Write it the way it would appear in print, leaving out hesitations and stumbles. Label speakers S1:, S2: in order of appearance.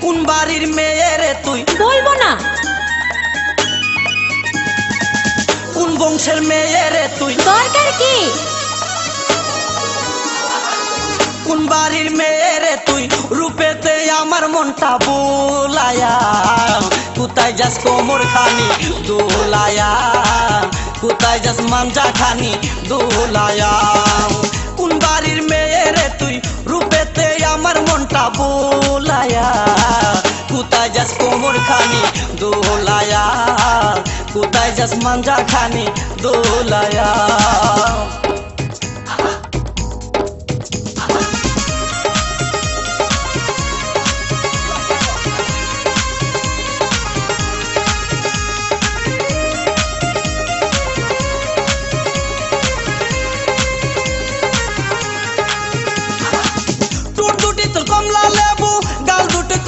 S1: কোন বাড়ির মেয়ে রে তুই?
S2: বলবো না।
S1: কোন বংশের মেয়ে রে তুই?
S2: দরকার কি?
S1: কোন বাড়ির মেয়ে রে তুই? রূপেতে আমার মনটা বোলায়া, কোথায় যাস কোমর খানি দোলায়া, কোথায় যাস মাঞ্জা খানি দোলায়া। কোন বাড়ির মেয়ে রে তুই? রূপেতে আমার মনটা বোলায়া, কোথায় যাস কোমর খানি দোলায়া, কোথায় যাস মাঞ্জা খানি দোলায়া।